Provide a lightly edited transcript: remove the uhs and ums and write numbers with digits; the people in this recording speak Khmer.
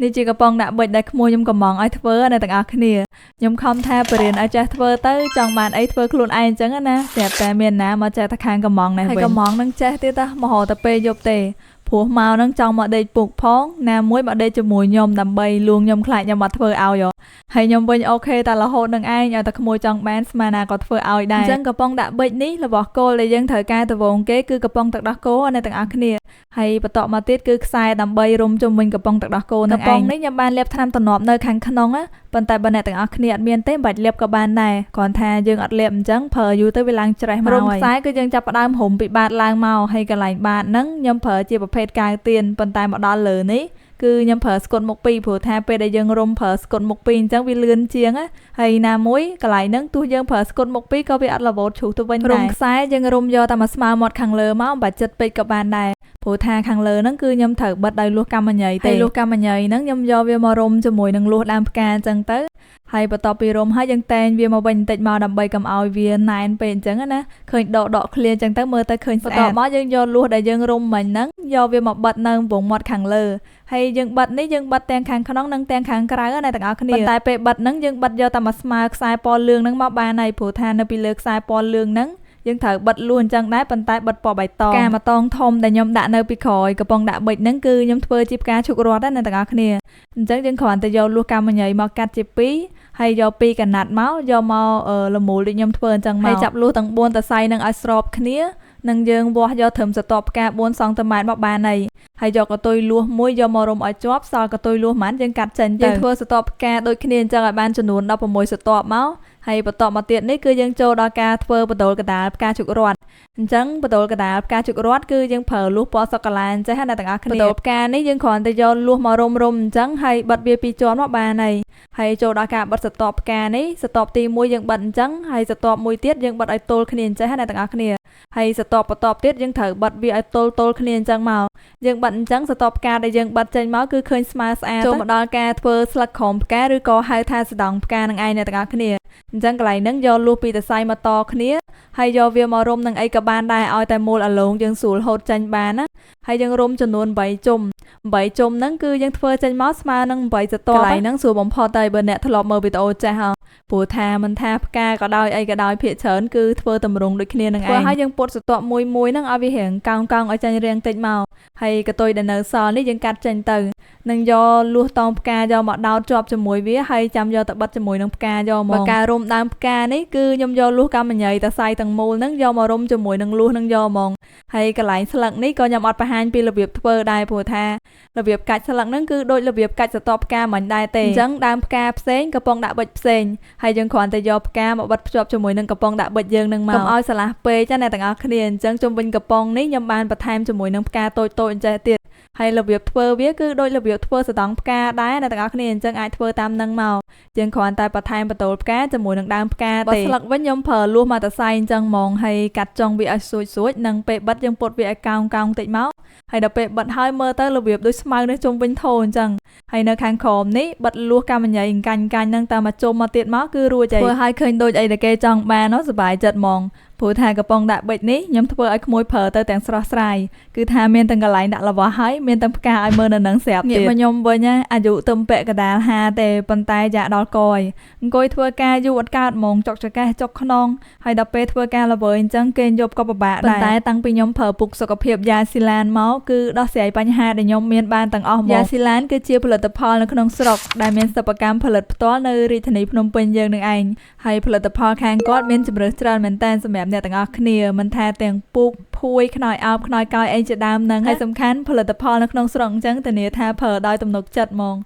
នេះជាកំប៉ុងដាក់ប៊ិចដែលក្មួយខ្ញុំកំងឲ្យធ្វើនៅទាំងអស់គ្នាខ្ញុំខំថាបរៀនឲ្យចេះធ្វើទៅចង់បានអីធ្វើខ្លួនឯងអញ្ចឹងណាស្រាប់តែមានណាមកចេះតែខាងកំងនេះវិញហើយកំងនឹងចេះទៀតមករហូតតែពេលយប់ទេព្រោះមកនឹងចង់មកដេកពុកផងណាមួយមកដេកជាមួយខ្ញុំដើម្បីលួងខ្ញុំខ្លាចខ្ញុំអត់ធ្វើឲ្យហើយខ្ញុំវិញអូខេតែរហូតនឹងឯងឲ្យតែក្មួយចង់បានស្មានណាក៏ធ្វើឲ្យដែរអញ្ចឹងកំប៉ុងដាក់ប៊ិចនេះរបស់គោលដែលយើងត្រូវការដំបូងគេគឺកំប៉ុងទឹកដោះគោនៅទាំងអស់គ្នាហើយបន្តមកទៀតគឺខ្សែដើម្បីរុំជុំវិញកំប៉ុងទឹកដោះគោនឹងឯងកំប៉ុងនេះខ្ញុំបានលាបថ្នាំទម្លាប់នៅខាងក្នុងប៉ុន្តែបើអ្នកទាំងអស់គ្នាអត់មានទេមិនបាច់លាបក៏បានដែរគ្រាន់ថាយើងអត់លាបអញ្ចឹងប្រើយូរទៅវាឡើងច្រេះមករុំខ្សែគឺយើងចាប់ផ្ដើមរុំពីបាតឡើងមកហើយកន្លែងបាតហ្នឹងខ្ញុំប្រើជាប្រភេទកៅទៀនប៉ុន្តែមកដល់លើនេះគឺខ្ញុំប្រើស្គុតមុខពីរព្រោះថាពេលដែលយើងរុំប្រើស្គុតមុខពីរអញ្ចឹងវាលឿនជាងហើយណាមួយកន្លែងហ្នឹងទោះយើងប្រើស្គុតមុខពីរក៏វាអត់រវោតឈូសទៅវិញដែររុំខ្សែយើងរុំយកតែមកស្មើមាត់ខាងលើមកបាច់ចិត្តពេកក៏បានដែរព្រោះថាខាងលើហ្នឹងគឺខ្ញុំត្រូវបិទដោយលួសកម្មញ័យទេលួសកម្មញ័យហ្នឹងខ្ញុំយកវាមករុំជាមួយនឹងលួសដើមផ្កាអញ្ចឹងទៅហើយបន្ទាប់ពីរុំហើយយើងតែងវាមកវិញបន្តិចមកដើម្បីកុំឲ្យវាណែនពេកអញ្ចឹងណាឃើញដកឃ្លាអញ្ចឹងទៅមើលទៅឃើញស្អាតបន្ទាប់មកយើងយកលួសដែលយើងរុំមិញហ្នឹងយកវាមកបិទនៅវងមាត់ខាងលើហើយយើងបិទនេះយើងបិទទាំងខាងក្នុងនិងទាំងខាងក្រៅណាទាំងអស់គ្នាប៉ុន្តែពេលបិទហ្នឹងយើងបិទយកតែមកស្មើខ្សែពណ៌លឿងហ្នឹងមកបានហើយព្រោះថានៅពីលើខ្សែពណ៌លឿងហ្នឹងយើងត្រូវបិទលួសអញ្ចឹងដែរប៉ុន្តែបិទពណ៌បៃតងផ្កាម៉ាតងធំដែលខ្ញុំដាក់នៅពីក្រោយកំប៉ុងដាក់ប៊ិចហ្នឹងគឺខ្ញុំធ្វើជាផ្កាឈូករ័ត្នណាទាំងអស់គ្នាអញ្ចឹងយើងគ្រាន់តែយកលួសកម្មញ័យមកកាត់ជាពីរហើយយកពីរកណាត់មកយកមកលមូលដូចខ្ញុំធ្វើអញ្ចឹងមកហើយចាប់លួសទាំង4តសៃនឹងឲ្យស្របគ្នានឹងយើងវាស់យកត្រឹមស្រទាប់ផ្កា4សង់ទីម៉ែត្រមកបានហើយយកកតុយលួសមួយយកមករុំឲ្យជាប់សល់កតុយលួសហ្មងយើងកាត់ចេញទៅយើងធ្វើស្រទាប់ផ្កាដូចគ្នាអញ្ចឹងឲ្យបានចំនួន16ស្រទាប់មកហើយបន្តមកទៀតនេះគឺយើងចូលដល់ការធ្វើបដូលកដាលផ្កាជក់រ័ត្នអញ្ចឹងបដូលកដាលផ្កាជក់រ័ត្នគឺយើងប្រើលួសពណ៌សូកូឡាអញ្ចឹងណាទាំងអស់គ្នាបដូលផ្កានេះយើងគ្រាន់តែយកលួសមករុំអញ្ចឹងហើយបិទវាពីរជាន់មកបានហើយចូលដល់ការបិទស្រទាប់ផ្កានេះស្រទាប់ទី1យើងបិទអញ្ចឹងហើយស្រទាប់មួយទៀតយើងបិទឲ្យទល់គ្នាអញ្ចឹងណាទាំងអស់គ្នាហើយស្រទាប់បន្ទាប់ទៀតយើងត្រូវបិទវាឲ្យទល់គ្នាអញ្ចឹងមកយើងបិទអញ្ចឹងស្រទាប់ផ្កាដែលយើងបិទចេញមកគឺឃើញស្មើស្អាតចូលមកដល់ការធ្វើស្លឹកក្រោមផ្កាឬក៏ហៅថាសណ្ដងផ្កានឹងឯងអ្នកទាំងអស់គ្នាអញ្ចឹងកន្លែងហ្នឹងយកលួសពីតសៃមកតគ្នាហើយយកវាមករុំនឹងអីក៏បានដែរឲ្យតែមូលអាឡូងយើងស្រួលហូតចេញបានណាហើយយើងរុំចំនួន8ជុំហ្នឹងគឺយើងធ្វើចេញមកស្មើនឹង8ស្រទាប់កន្លែងហ្នឹងស្រួលបំផុតតែបើអ្នកធ្លាប់មើលវីដេអូចាស់ព្រោះថាមិនថាផ្កាក៏ដោយអីក៏ដោយភាគច្រើនគឺធ្វើតម្រង់ដូចគ្នានឹងឯងហើយយើងពុតស្រទាប់មួយហ្នឹងឲ្យវារៀងកោងឲ្យចាញ់រៀងតិចមកហើយកតុយដែលនៅសល់នេះយើងកាត់ចេញទៅនឹងយកលួសតងផ្កាយកមកដោតជាប់ជាមួយវាហើយចាំយកទៅបិទជាមួយនឹងផ្កាយកមកការរុំដើមផ្កានេះគឺខ្ញុំយកលួសកម្មញ័យតសៃទាំងមូលហ្នឹងយកមករុំជាមួយនឹងលួសនឹងយកហ្មងហើយកន្លែងស្លឹកនេះក៏ខ្ញុំអត់បង្ហាញពីរបៀបធ្វើដែរព្រោះថារបៀបកាច់ស្លឹកហ្នឹងគឺដូចរបៀបកាច់ស្រទាប់ផ្កាមិនដែរទេអញ្ចឹងដើមផ្កាផ្សេងកំប៉ុងដាក់ប៊ិចផ្សេងហើយយើងគ្រាន់តែយកផ្កាមកបិទភ្ជាប់ជាមួយនឹងកំប៉ុងដាក់ប៊ិចយើងនឹងមកកុំឲ្យឆ្លាស់ពេកណាអ្នកទាំងអស់គ្នាអញ្ចឹងជុំវិញកំប៉ុងនេះខ្ញុំបានបន្ថែមជាមួយនឹងផ្កាតូចអញ្ចឹងទៀតហើយរបៀបធ្វើវាគឺដូចរបៀបធ្វើសណ្ដងផ្កាដែរអ្នកទាំងអស់គ្នាអញ្ចឹងអាចធ្វើតាមនឹងមកយើងគ្រាន់តែបន្ថែមបន្ទោលផ្កាជាមួយនឹងដើមផ្កាទេបើស្លឹកវិញខ្ញុំប្រើលួសមកតសៃអញ្ចឹងហ្មងហើយកាត់ចុងវាឲ្យស្រួចនិងពេលបិទយើងពុតវាឲ្យកោងតិចមកហើយដល់ពេលបិទហើយមើលទៅរបៀបដូចស្មៅនេះជុំវិញធោអញ្ចឹងហើយនៅខាងក្រោមនេះបិទលួសកម្មញ័យកាញ់ហ្នឹងតាមមកជុំមកទៀតមកគឺរួចហើយធ្វើឲ្យឃើញដូចអីដែលគេចង់បានសុបាយចិត្តហ្មងព្រោះថាកំប៉ុងដាក់ប៊ិចនេះខ្ញុំធ្វើឲ្យក្មួយប្រើទៅទាំងស្រស់ស្រាយគឺថាមានទាំងកន្លែងដាក់លវាស់ហើយមានទាំងផ្កាឲ្យមើលនៅនឹងស្រាប់ទៀតងាកមកខ្ញុំវិញអាយុទំពាក់កដាល5ទេប៉ុន្តែយ៉ាដល់កយអង្គុយធ្វើការយូរអត់កើតហ្មងចុកចកេះចុកខ្នងហើយដល់ពេលធ្វើការល្វើយអញ្ចឹងគេយប់ក៏ពិបាកដែរប៉ុន្តែតាំងពីខ្ញុំប្រើពុកសុខភាពយ៉ាស៊ីឡានមកគឺដោះស្រាយបញ្ហាដែលខ្ញុំមានបានទាំងអស់ហ្មងយ៉ាស៊ីឡានគឺជាផលិតផលនៅក្នុងស្រុកដែលមានសិប្បកម្មផលិតផ្ទាល់នៅរាជធានីភ្នំពេញយើងនឹងឯងហើយផលិតផលខាងគាត់មានជម្រើសច្រើនមែនតើសម្រាប់អ្នកទាំងអស់គ្នាមិនថាទាំងពូកភួយខ្នើយអោបខ្នើយកោយអីជាដើមហ្នឹងហើយសំខាន់ផលិតផលនៅក្នុងស្រុកអញ្ចឹងធានាថាប្រើដោយទំនុកចិត្តហ្មង